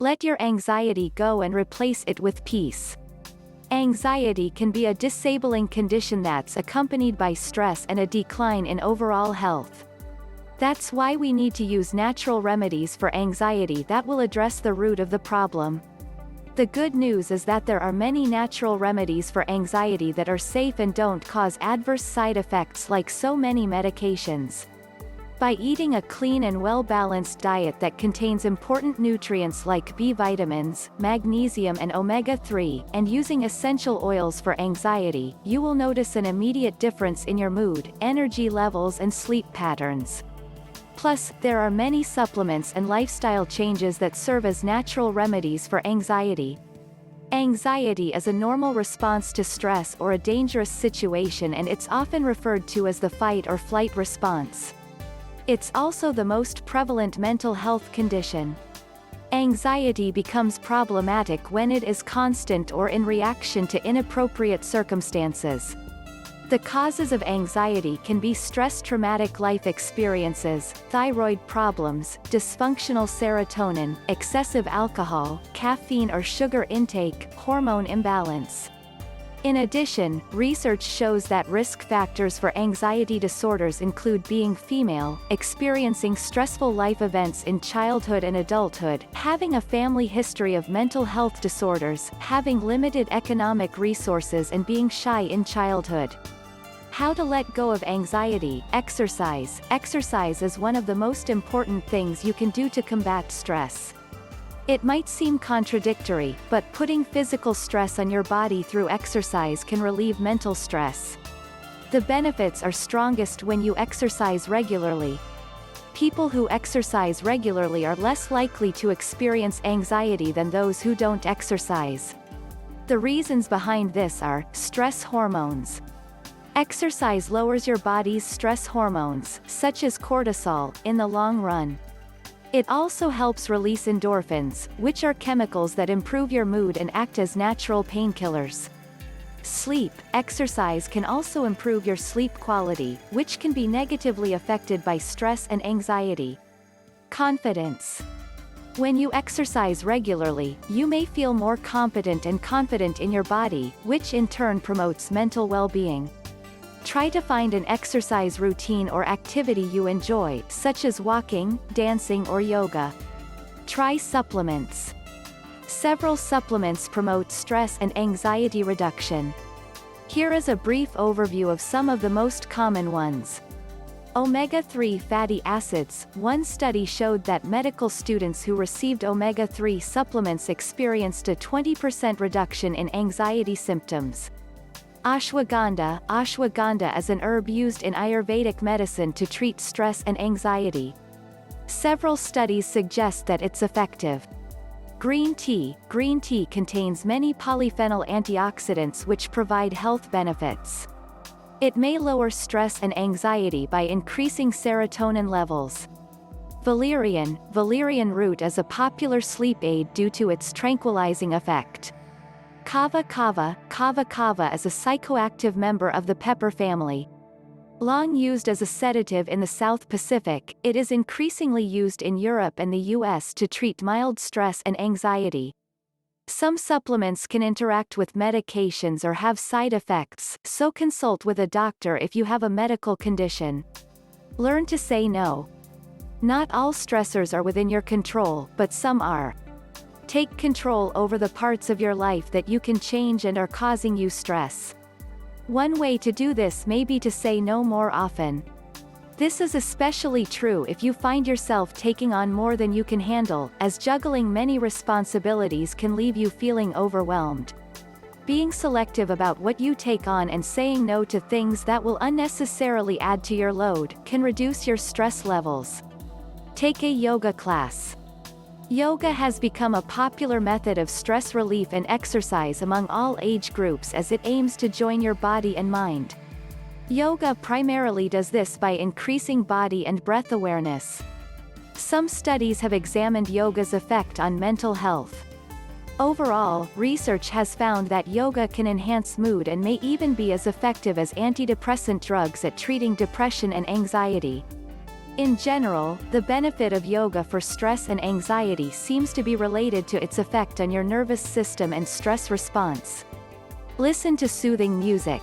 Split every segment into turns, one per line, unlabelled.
Let your anxiety go and replace it with peace. Anxiety can be a disabling condition that's accompanied by stress and a decline in overall health. That's why we need to use natural remedies for anxiety that will address the root of the problem. The good news is that there are many natural remedies for anxiety that are safe and don't cause adverse side effects like so many medications. By eating a clean and well-balanced diet that contains important nutrients like B vitamins, magnesium and omega-3, and using essential oils for anxiety, you will notice an immediate difference in your mood, energy levels and sleep patterns. Plus, there are many supplements and lifestyle changes that serve as natural remedies for anxiety. Anxiety is a normal response to stress or a dangerous situation, and it's often referred to as the fight or flight response. It's also the most prevalent mental health condition. Anxiety becomes problematic when it is constant or in reaction to inappropriate circumstances. The causes of anxiety can be stress, traumatic life experiences, thyroid problems, dysfunctional serotonin, excessive alcohol, caffeine or sugar intake, hormone imbalance. In addition, research shows that risk factors for anxiety disorders include being female, experiencing stressful life events in childhood and adulthood, having a family history of mental health disorders, having limited economic resources and being shy in childhood. How to let go of anxiety? Exercise. Exercise is one of the most important things you can do to combat stress. It might seem contradictory, but putting physical stress on your body through exercise can relieve mental stress. The benefits are strongest when you exercise regularly. People who exercise regularly are less likely to experience anxiety than those who don't exercise. The reasons behind this are stress hormones. Exercise lowers your body's stress hormones, such as cortisol, in the long run. It also helps release endorphins, which are chemicals that improve your mood and act as natural painkillers. Sleep. Exercise can also improve your sleep quality, which can be negatively affected by stress and anxiety. Confidence. When you exercise regularly, you may feel more competent and confident in your body, which in turn promotes mental well-being. Try to find an exercise routine or activity you enjoy, such as walking, dancing or yoga. Try supplements. Several supplements promote stress and anxiety reduction. Here is a brief overview of some of the most common ones. Omega-3 fatty acids. One study showed that medical students who received omega-3 supplements experienced a 20% reduction in anxiety symptoms. Ashwagandha. Ashwagandha is an herb used in Ayurvedic medicine to treat stress and anxiety. Several studies suggest that it's effective. Green tea. Green tea contains many polyphenol antioxidants which provide health benefits. It may lower stress and anxiety by increasing serotonin levels. Valerian. Valerian root is a popular sleep aid due to its tranquilizing effect. Kava kava. Kava kava is a psychoactive member of the pepper family. Long used as a sedative in the South Pacific, it is increasingly used in Europe and the US to treat mild stress and anxiety. Some supplements can interact with medications or have side effects, so consult with a doctor if you have a medical condition. Learn to say no. Not all stressors are within your control, but some are. Take control over the parts of your life that you can change and are causing you stress. One way to do this may be to say no more often. This is especially true if you find yourself taking on more than you can handle, as juggling many responsibilities can leave you feeling overwhelmed. Being selective about what you take on and saying no to things that will unnecessarily add to your load can reduce your stress levels. Take a yoga class. Yoga has become a popular method of stress relief and exercise among all age groups as it aims to join your body and mind. Yoga primarily does this by increasing body and breath awareness. Some studies have examined yoga's effect on mental health. Overall, research has found that yoga can enhance mood and may even be as effective as antidepressant drugs at treating depression and anxiety. In general, the benefit of yoga for stress and anxiety seems to be related to its effect on your nervous system and stress response. Listen to soothing music.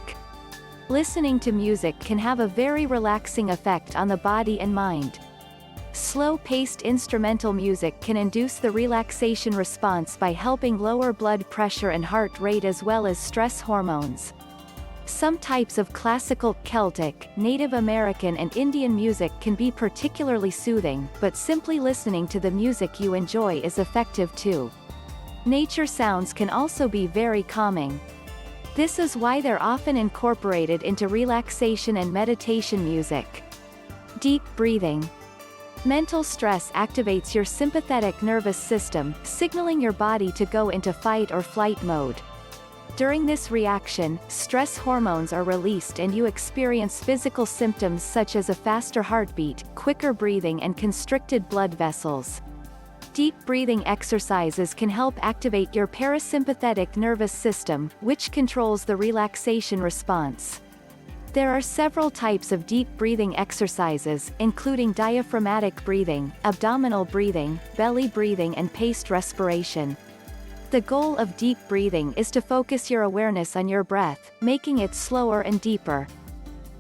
Listening to music can have a very relaxing effect on the body and mind. Slow-paced instrumental music can induce the relaxation response by helping lower blood pressure and heart rate as well as stress hormones. Some types of classical, Celtic, Native American and Indian music can be particularly soothing, but simply listening to the music you enjoy is effective too. Nature sounds can also be very calming. This is why they're often incorporated into relaxation and meditation music. Deep breathing. Mental stress activates your sympathetic nervous system, signaling your body to go into fight or flight mode. During this reaction, stress hormones are released and you experience physical symptoms such as a faster heartbeat, quicker breathing and constricted blood vessels. Deep breathing exercises can help activate your parasympathetic nervous system, which controls the relaxation response. There are several types of deep breathing exercises, including diaphragmatic breathing, abdominal breathing, belly breathing and paced respiration. The goal of deep breathing is to focus your awareness on your breath, making it slower and deeper.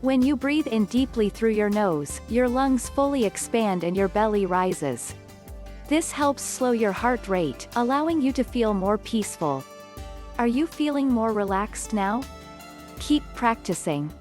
When you breathe in deeply through your nose, your lungs fully expand and your belly rises. This helps slow your heart rate, allowing you to feel more peaceful. Are you feeling more relaxed now? Keep practicing.